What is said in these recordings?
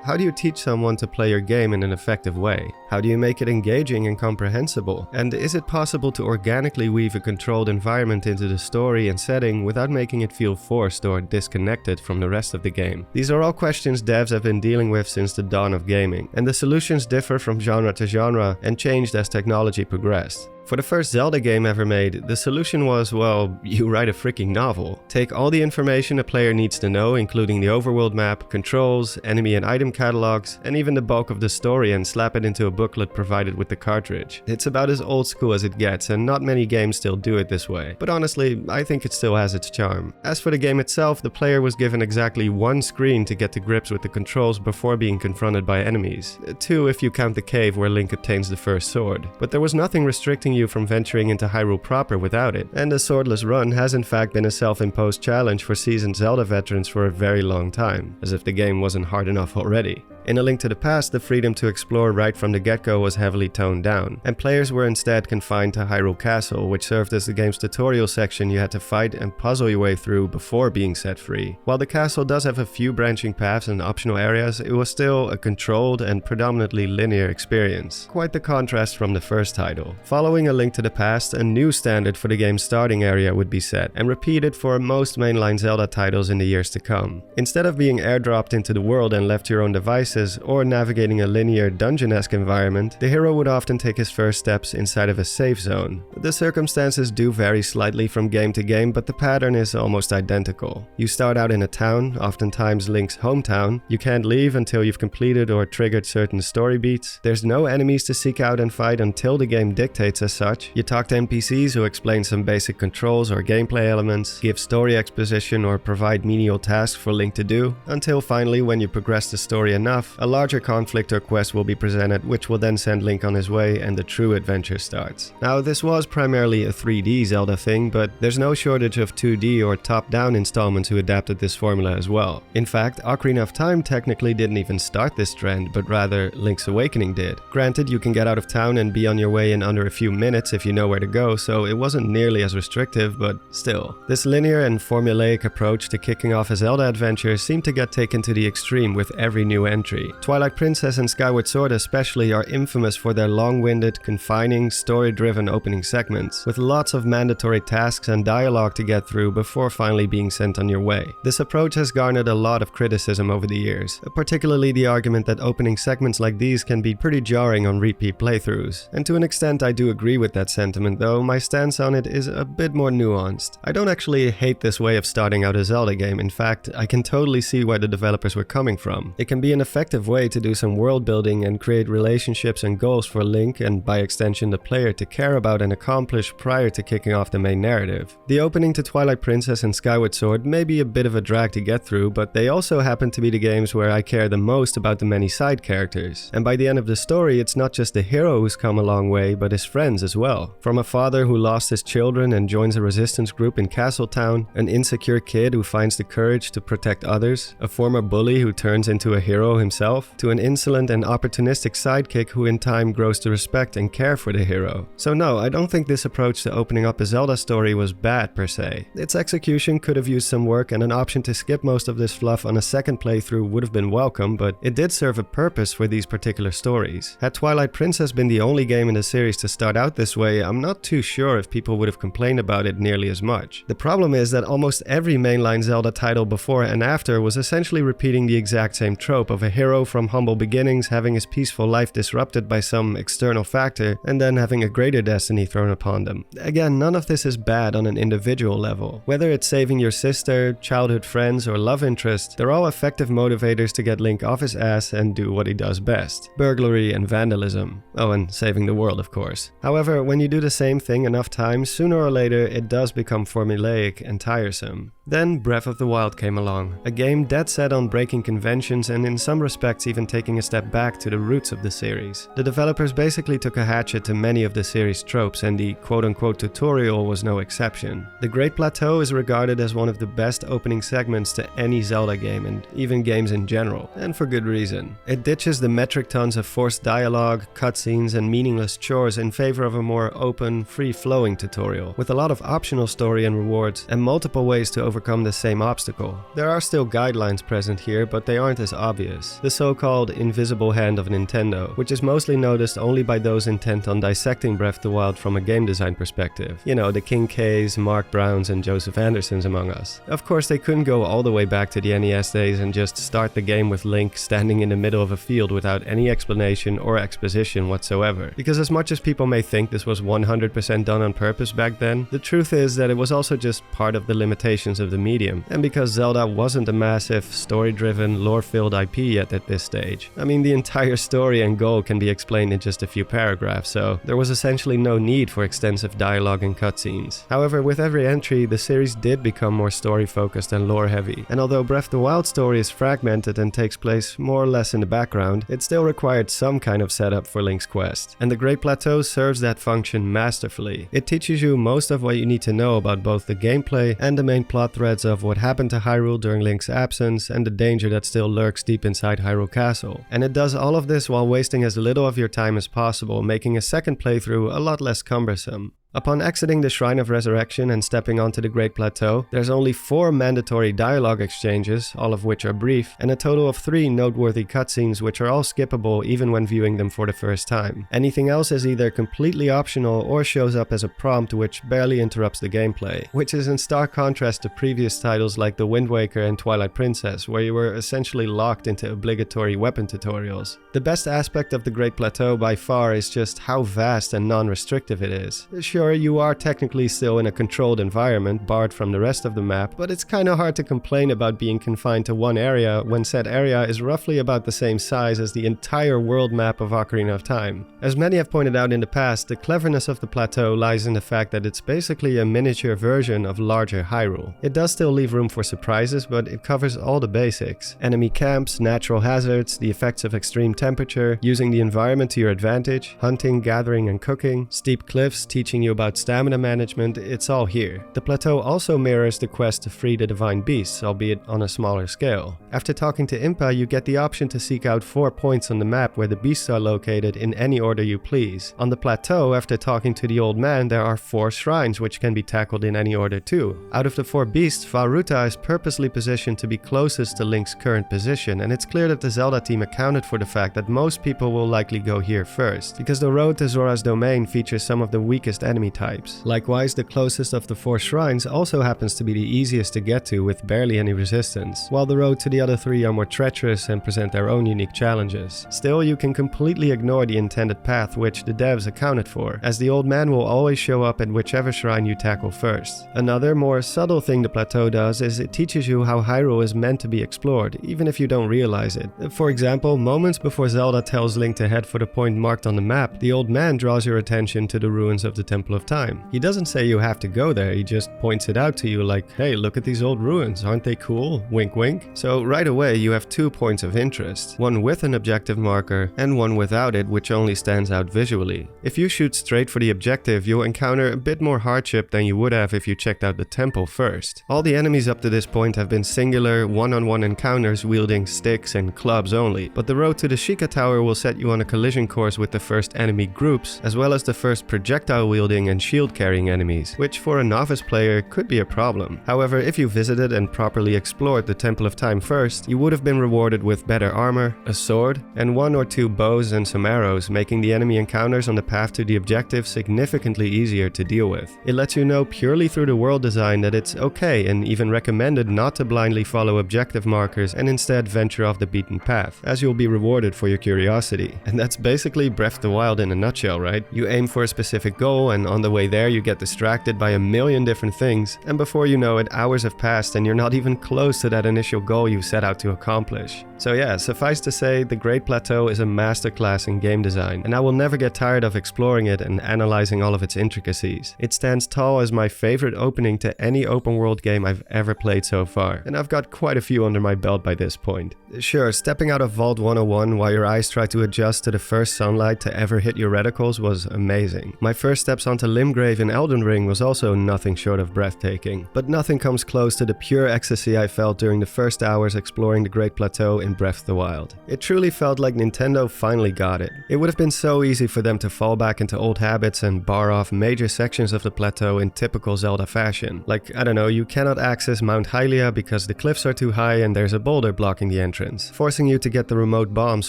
How do you teach someone to play your game in an effective way? How do you make it engaging and comprehensible? And is it possible to organically weave a controlled environment into the story and setting without making it feel forced or disconnected from the rest of the game? These are all questions devs have been dealing with since the dawn of gaming, and the solutions differ from genre to genre and changed as technology progressed. For the first Zelda game ever made, the solution was, well, you write a freaking novel. Take all the information a player needs to know, including the overworld map, controls, enemy and item catalogs, and even the bulk of the story, and slap it into a booklet provided with the cartridge. It's about as old school as it gets, and not many games still do it this way. But honestly, I think it still has its charm. As for the game itself, the player was given exactly one screen to get to grips with the controls before being confronted by enemies. 2 if you count the cave where Link obtains the first sword. But there was nothing restricting you from venturing into Hyrule proper without it, and a swordless run has in fact been a self-imposed challenge for seasoned Zelda veterans for a very long time, as if the game wasn't hard enough already. In A Link to the Past, the freedom to explore right from the get-go was heavily toned down, and players were instead confined to Hyrule Castle, which served as the game's tutorial section you had to fight and puzzle your way through before being set free. While the castle does have a few branching paths and optional areas, it was still a controlled and predominantly linear experience. Quite the contrast from the first title. Following A Link to the Past, a new standard for the game's starting area would be set, and repeated for most mainline Zelda titles in the years to come. Instead of being airdropped into the world and left to your own devices, or navigating a linear dungeon-esque environment, the hero would often take his first steps inside of a safe zone. The circumstances do vary slightly from game to game, but the pattern is almost identical. You start out in a town, oftentimes Link's hometown. You can't leave until you've completed or triggered certain story beats. There's no enemies to seek out and fight until the game dictates as such. You talk to NPCs who explain some basic controls or gameplay elements, give story exposition or provide menial tasks for Link to do, until finally, when you progress the story enough, a larger conflict or quest will be presented, which will then send Link on his way and the true adventure starts. Now, this was primarily a 3D Zelda thing, but there's no shortage of 2D or top-down installments who adapted this formula as well. In fact, Ocarina of Time technically didn't even start this trend, but rather Link's Awakening did. Granted, you can get out of town and be on your way in under a few minutes if you know where to go, so it wasn't nearly as restrictive, but still. This linear and formulaic approach to kicking off a Zelda adventure seemed to get taken to the extreme with every new entry. Twilight Princess and Skyward Sword especially are infamous for their long-winded, confining, story-driven opening segments, with lots of mandatory tasks and dialogue to get through before finally being sent on your way. This approach has garnered a lot of criticism over the years, particularly the argument that opening segments like these can be pretty jarring on repeat playthroughs. And to an extent I do agree with that sentiment, though my stance on it is a bit more nuanced. I don't actually hate this way of starting out a Zelda game. In fact, I can totally see where the developers were coming from. It can be an effective way to do some world building and create relationships and goals for Link, and by extension the player, to care about and accomplish prior to kicking off the main narrative. The opening to Twilight Princess and Skyward Sword may be a bit of a drag to get through, but they also happen to be the games where I care the most about the many side characters. And by the end of the story, it's not just the hero who's come a long way, but his friends as well. From a father who lost his children and joins a resistance group in Castletown, an insecure kid who finds the courage to protect others, a former bully who turns into a hero himself, to an insolent and opportunistic sidekick who in time grows to respect and care for the hero. So no, I don't think this approach to opening up a Zelda story was bad per se. Its execution could have used some work, and an option to skip most of this fluff on a second playthrough would have been welcome, but it did serve a purpose for these particular stories. Had Twilight Princess been the only game in the series to start out this way, I'm not too sure if people would have complained about it nearly as much. The problem is that almost every mainline Zelda title before and after was essentially repeating the exact same trope of a hero from humble beginnings having his peaceful life disrupted by some external factor and then having a greater destiny thrown upon them. Again, none of this is bad on an individual level. Whether it's saving your sister, childhood friends, or love interest, they're all effective motivators to get Link off his ass and do what he does best: burglary and vandalism. Oh, and saving the world, of course. However, when you do the same thing enough times, sooner or later it does become formulaic and tiresome. Then Breath of the Wild came along, a game dead set on breaking conventions and in some respects even taking a step back to the roots of the series. The developers basically took a hatchet to many of the series' tropes, and the quote-unquote tutorial was no exception. The Great Plateau is regarded as one of the best opening segments to any Zelda game, and even games in general, and for good reason. It ditches the metric tons of forced dialogue, cutscenes, and meaningless chores in favor of a more open, free-flowing tutorial, with a lot of optional story and rewards, and multiple ways to overcome the same obstacle. There are still guidelines present here, but they aren't as obvious. is, the so-called invisible hand of Nintendo, which is mostly noticed only by those intent on dissecting Breath of the Wild from a game design perspective. You know, the King K's, Mark Browns and Joseph Andersons among us. Of course, they couldn't go all the way back to the NES days and just start the game with Link standing in the middle of a field without any explanation or exposition whatsoever. Because as much as people may think this was 100% done on purpose back then, the truth is that it was also just part of the limitations of the medium, and because Zelda wasn't a massive, story-driven, lore-filled IP yet at this stage. I mean, the entire story and goal can be explained in just a few paragraphs, so there was essentially no need for extensive dialogue and cutscenes. However, with every entry, the series did become more story-focused and lore-heavy, and although Breath of the Wild story is fragmented and takes place more or less in the background, it still required some kind of setup for Link's quest, and the Great Plateau serves that function masterfully. It teaches you most of what you need to know about both the gameplay and the main plot threads of what happened to Hyrule during Link's absence and the danger that still lurks deep inside Hyrule Castle. And it does all of this while wasting as little of your time as possible, making a second playthrough a lot less cumbersome. Upon exiting the Shrine of Resurrection and stepping onto the Great Plateau, there's only 4 mandatory dialogue exchanges, all of which are brief, and a total of 3 noteworthy cutscenes which are all skippable even when viewing them for the first time. Anything else is either completely optional or shows up as a prompt which barely interrupts the gameplay, which is in stark contrast to previous titles like The Wind Waker and Twilight Princess, where you were essentially locked into obligatory weapon tutorials. The best aspect of the Great Plateau by far is just how vast and non-restrictive it is. Sure, you are technically still in a controlled environment, barred from the rest of the map, but it's kinda hard to complain about being confined to one area when said area is roughly about the same size as the entire world map of Ocarina of Time. As many have pointed out in the past, the cleverness of the plateau lies in the fact that it's basically a miniature version of larger Hyrule. It does still leave room for surprises, but it covers all the basics. Enemy camps, natural hazards, the effects of extreme temperature, using the environment to your advantage, hunting, gathering and cooking, steep cliffs teaching you about stamina management, it's all here. The plateau also mirrors the quest to free the divine beasts, albeit on a smaller scale. After talking to Impa, you get the option to seek out 4 points on the map where the beasts are located in any order you please. On the plateau, after talking to the old man, there are 4 shrines which can be tackled in any order too. Out of the 4 beasts, Vah Ruta is purposely positioned to be closest to Link's current position, and it's clear that the Zelda team accounted for the fact that most people will likely go here first, because the road to Zora's domain features some of the weakest enemy types. Likewise, the closest of the 4 shrines also happens to be the easiest to get to with barely any resistance, while the road to the other 3 are more treacherous and present their own unique challenges. Still, you can completely ignore the intended path which the devs accounted for, as the old man will always show up at whichever shrine you tackle first. Another, more subtle thing the plateau does is it teaches you how Hyrule is meant to be explored, even if you don't realize it. For example, moments before Zelda tells Link to head for the point marked on the map, the old man draws your attention to the ruins of the Temple of Time. He doesn't say you have to go there, he just points it out to you like, hey, look at these old ruins, aren't they cool? Wink wink. So right away you have 2 points of interest, one with an objective marker and one without it, which only stands out visually. If you shoot straight for the objective, you'll encounter a bit more hardship than you would have if you checked out the temple first. All the enemies up to this point have been singular, one-on-one encounters wielding sticks and clubs only, but the road to the Sheikah Tower will set you on a collision course with the first enemy groups, as well as the first projectile wielding and shield carrying enemies, which for a novice player could be a problem. However, if you visited and properly explored the Temple of Time first, you would have been rewarded with better armor, a sword, and 1 or 2 bows and some arrows, making the enemy encounters on the path to the objective significantly easier to deal with. It lets you know purely through the world design that it's okay and even recommended not to blindly follow objective markers and instead venture off the beaten path, as you'll be rewarded for your curiosity. And that's basically Breath of the Wild in a nutshell, right? You aim for a specific goal, and on the way there you get distracted by a million different things, and before you know it, hours have passed and you're not even close to that initial goal you set out to accomplish. So yeah, suffice to say, the Great Plateau is a masterclass in game design, and I will never get tired of exploring it and analyzing all of its intricacies. It stands tall as my favorite opening to any open world game I've ever played so far, and I've got quite a few under my belt by this point. Sure, stepping out of Vault 101 while your eyes try to adjust to the first sunlight to ever hit your reticles was amazing. My first steps onto Limgrave in Elden Ring was also nothing short of breathtaking, but nothing comes close to the pure ecstasy I felt during the first hours exploring the Great Plateau in in Breath of the Wild. It truly felt like Nintendo finally got it. It would have been so easy for them to fall back into old habits and bar off major sections of the plateau in typical Zelda fashion. Like, I don't know, you cannot access Mount Hylia because the cliffs are too high and there's a boulder blocking the entrance, forcing you to get the remote bombs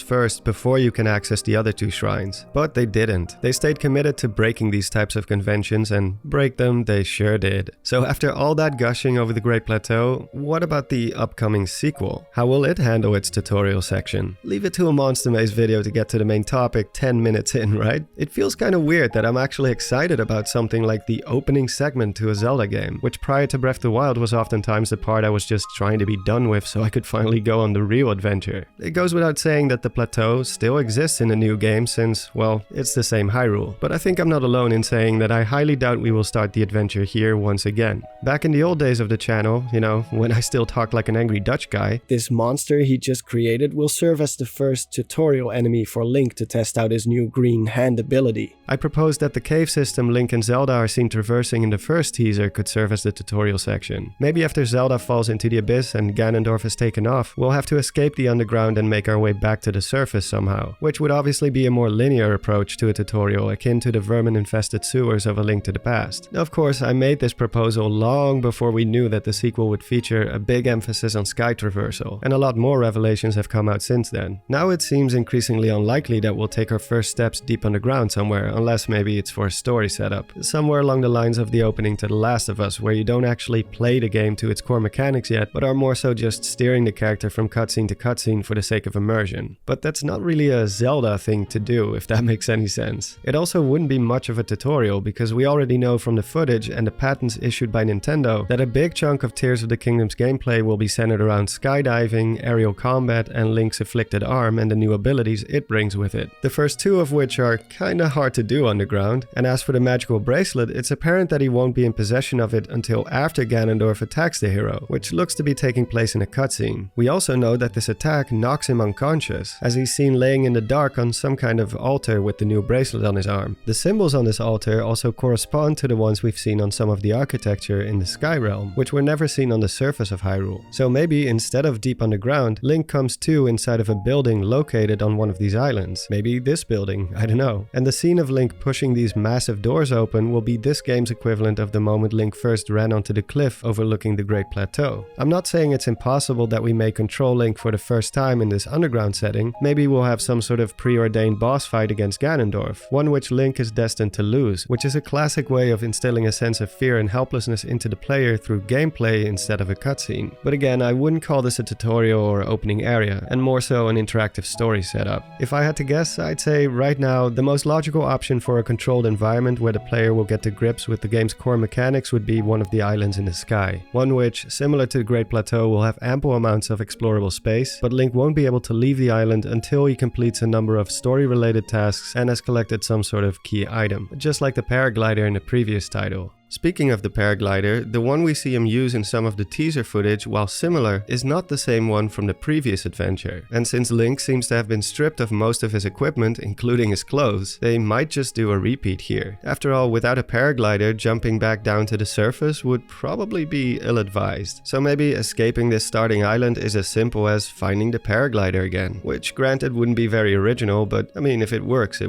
first before you can access the other two shrines. But they didn't. They stayed committed to breaking these types of conventions, and break them they sure did. So after all that gushing over the Great Plateau, what about the upcoming sequel? How will it handle its tutorial section? Leave it to a Monster Maze video to get to the main topic 10 minutes in, right? It feels kind of weird that I'm actually excited about something like the opening segment to a Zelda game, which prior to Breath of the Wild was oftentimes the part I was just trying to be done with so I could finally go on the real adventure. It goes without saying that the plateau still exists in a new game since, well, it's the same Hyrule. But I think I'm not alone in saying that I highly doubt we will start the adventure here once again. Back in the old days of the channel, you know, when I still talked like an angry Dutch guy, this monster he just created will serve as the first tutorial enemy for Link to test out his new green hand ability. I proposed that the cave system Link and Zelda are seen traversing in the first teaser could serve as the tutorial section. Maybe after Zelda falls into the abyss and Ganondorf is taken off, we'll have to escape the underground and make our way back to the surface somehow, which would obviously be a more linear approach to a tutorial akin to the vermin-infested sewers of A Link to the Past. Of course, I made this proposal long before we knew that the sequel would feature a big emphasis on sky traversal, and a lot more revelations have come out since then. Now it seems increasingly unlikely that we'll take our first steps deep underground somewhere, unless maybe it's for a story setup. Somewhere along the lines of the opening to The Last of Us, where you don't actually play the game to its core mechanics yet, but are more so just steering the character from cutscene to cutscene for the sake of immersion. But that's not really a Zelda thing to do, if that makes any sense. It also wouldn't be much of a tutorial, because we already know from the footage and the patents issued by Nintendo that a big chunk of Tears of the Kingdom's gameplay will be centered around skydiving, aerial combat, and Link's afflicted arm and the new abilities it brings with it. The first two of which are kinda hard to do underground, and as for the magical bracelet, it's apparent that he won't be in possession of it until after Ganondorf attacks the hero, which looks to be taking place in a cutscene. We also know that this attack knocks him unconscious, as he's seen laying in the dark on some kind of altar with the new bracelet on his arm. The symbols on this altar also correspond to the ones we've seen on some of the architecture in the Sky Realm, which were never seen on the surface of Hyrule. So maybe instead of deep underground, Link comes to inside of a building located on one of these islands. Maybe this building, I don't know. And the scene of Link pushing these massive doors open will be this game's equivalent of the moment Link first ran onto the cliff overlooking the Great Plateau. I'm not saying it's impossible that we may control Link for the first time in this underground setting. Maybe we'll have some sort of preordained boss fight against Ganondorf, one which Link is destined to lose, which is a classic way of instilling a sense of fear and helplessness into the player through gameplay instead of a cutscene. But again, I wouldn't call this a tutorial or opening area, and more so an interactive story setup. If I had to guess, I'd say right now the most logical option for a controlled environment where the player will get to grips with the game's core mechanics would be one of the islands in the sky. One which, similar to the Great Plateau, will have ample amounts of explorable space, but Link won't be able to leave the island until he completes a number of story-related tasks and has collected some sort of key item, just like the paraglider in the previous title. Speaking of the paraglider, the one we see him use in some of the teaser footage, while similar, is not the same one from the previous adventure. And since Link seems to have been stripped of most of his equipment, including his clothes, they might just do a repeat here. After all, without a paraglider, jumping back down to the surface would probably be ill-advised. So maybe escaping this starting island is as simple as finding the paraglider again. Which granted wouldn't be very original, but I mean, if it works,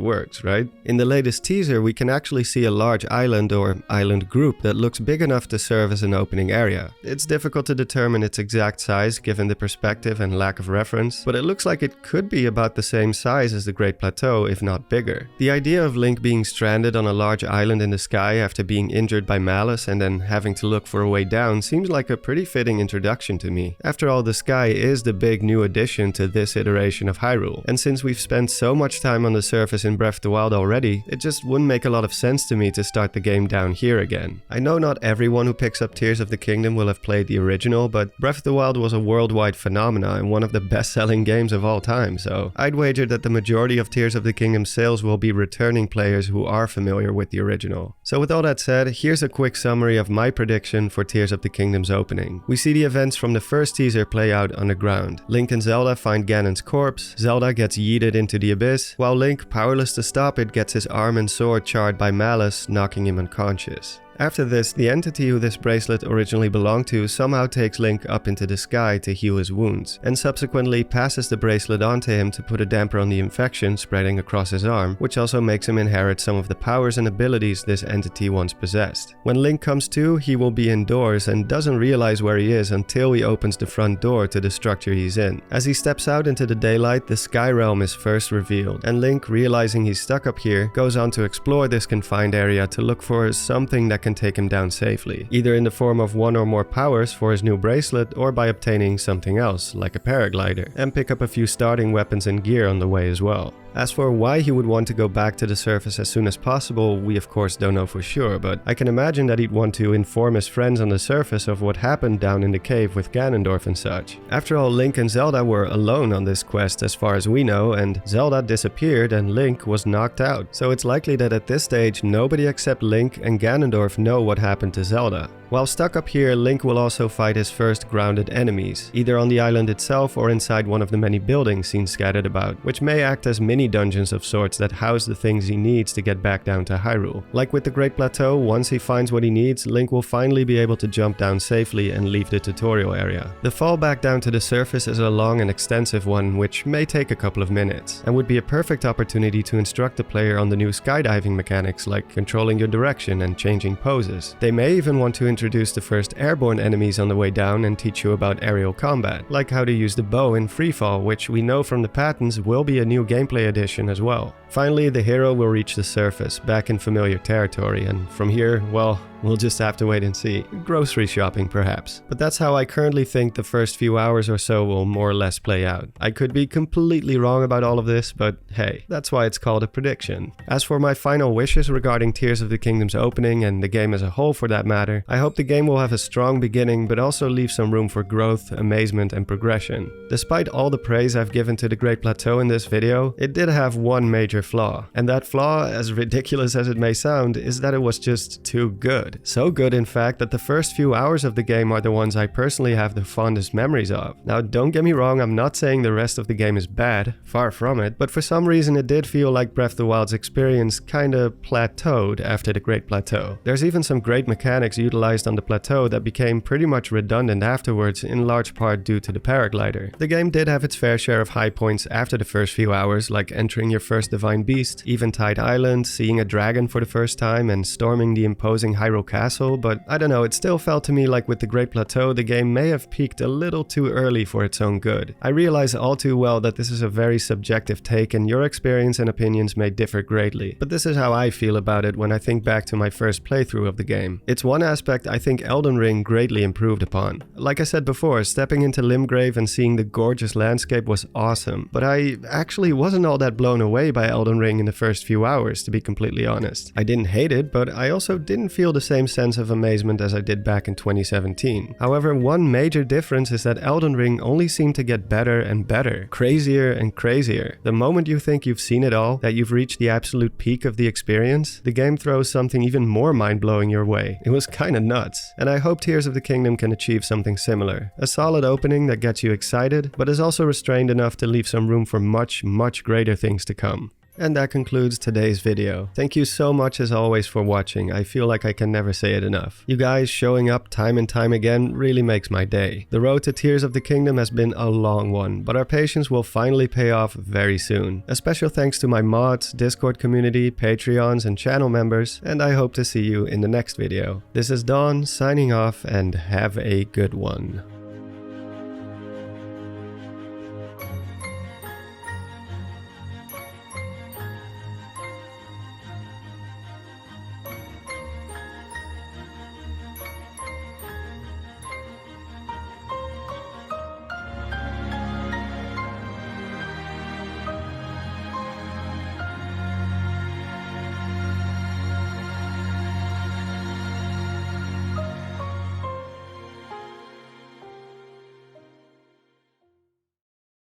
right? In the latest teaser, we can actually see a large island or island group that looks big enough to serve as an opening area. It's difficult to determine its exact size given the perspective and lack of reference, but it looks like it could be about the same size as the Great Plateau, if not bigger. The idea of Link being stranded on a large island in the sky after being injured by Malus and then having to look for a way down seems like a pretty fitting introduction to me. After all, the sky is the big new addition to this iteration of Hyrule, and since we've spent so much time on the surface in Breath of the Wild already, it just wouldn't make a lot of sense to me to start the game down here again. I know not everyone who picks up Tears of the Kingdom will have played the original, but Breath of the Wild was a worldwide phenomenon and one of the best-selling games of all time, so I'd wager that the majority of Tears of the Kingdom sales will be returning players who are familiar with the original. So with all that said, here's a quick summary of my prediction for Tears of the Kingdom's opening. We see the events from the first teaser play out underground. Link and Zelda find Ganon's corpse, Zelda gets yeeted into the abyss, while Link, powerless to stop it, gets his arm and sword charred by Malus, knocking him unconscious. After this, the entity who this bracelet originally belonged to somehow takes Link up into the sky to heal his wounds, and subsequently passes the bracelet onto him to put a damper on the infection spreading across his arm, which also makes him inherit some of the powers and abilities this entity once possessed. When Link comes to, he will be indoors and doesn't realize where he is until he opens the front door to the structure he's in. As he steps out into the daylight, the Sky Realm is first revealed, and Link, realizing he's stuck up here, goes on to explore this confined area to look for something that can take him down safely, either in the form of one or more powers for his new bracelet or by obtaining something else, like a paraglider, and pick up a few starting weapons and gear on the way as well. As for why he would want to go back to the surface as soon as possible, we of course don't know for sure, but I can imagine that he'd want to inform his friends on the surface of what happened down in the cave with Ganondorf and such. After all, Link and Zelda were alone on this quest as far as we know, and Zelda disappeared and Link was knocked out, so it's likely that at this stage nobody except Link and Ganondorf know what happened to Zelda. While stuck up here, Link will also fight his first grounded enemies, either on the island itself or inside one of the many buildings seen scattered about, which may act as mini dungeons of sorts that house the things he needs to get back down to Hyrule. Like with the Great Plateau, once he finds what he needs, Link will finally be able to jump down safely and leave the tutorial area. The fall back down to the surface is a long and extensive one, which may take a couple of minutes, and would be a perfect opportunity to instruct the player on the new skydiving mechanics like controlling your direction and changing poses. They may even want to introduce the first airborne enemies on the way down and teach you about aerial combat, like how to use the bow in freefall, which we know from the patents will be a new gameplay addition as well. Finally, the hero will reach the surface, back in familiar territory, and from here, well, we'll just have to wait and see. Grocery shopping, perhaps. But that's how I currently think the first few hours or so will more or less play out. I could be completely wrong about all of this, but hey, that's why it's called a prediction. As for my final wishes regarding Tears of the Kingdom's opening, and the game as a whole for that matter, I hope the game will have a strong beginning, but also leave some room for growth, amazement, and progression. Despite all the praise I've given to the Great Plateau in this video, it did have one major flaw. And that flaw, as ridiculous as it may sound, is that it was just too good. So good, in fact, that the first few hours of the game are the ones I personally have the fondest memories of. Now, don't get me wrong, I'm not saying the rest of the game is bad, far from it, but for some reason it did feel like Breath of the Wild's experience kinda plateaued after the Great Plateau. There's even some great mechanics utilized on the plateau that became pretty much redundant afterwards, in large part due to the paraglider. The game did have its fair share of high points after the first few hours, like entering your first divine beast, Eventide Island, seeing a dragon for the first time, and storming the imposing Hyrule Castle, but I don't know, it still felt to me like with the Great Plateau, the game may have peaked a little too early for its own good. I realize all too well that this is a very subjective take and your experience and opinions may differ greatly, but this is how I feel about it when I think back to my first playthrough of the game. It's one aspect I think Elden Ring greatly improved upon. Like I said before, stepping into Limgrave and seeing the gorgeous landscape was awesome, but I actually wasn't all that blown away by Elden Ring in the first few hours, to be completely honest. I didn't hate it, but I also didn't feel the same sense of amazement as I did back in 2017. However, one major difference is that Elden Ring only seemed to get better and better, crazier and crazier. The moment you think you've seen it all, that you've reached the absolute peak of the experience, the game throws something even more mind-blowing your way. It was kinda nuts, and I hope Tears of the Kingdom can achieve something similar. A solid opening that gets you excited, but is also restrained enough to leave some room for much, much greater things to come. And that concludes today's video. Thank you so much as always for watching. I feel like I can never say it enough. You guys showing up time and time again really makes my day. The road to Tears of the Kingdom has been a long one, but our patience will finally pay off very soon. A special thanks to my mods, Discord community, Patreons, and channel members, and I hope to see you in the next video. This is Dawn signing off, and have a good one.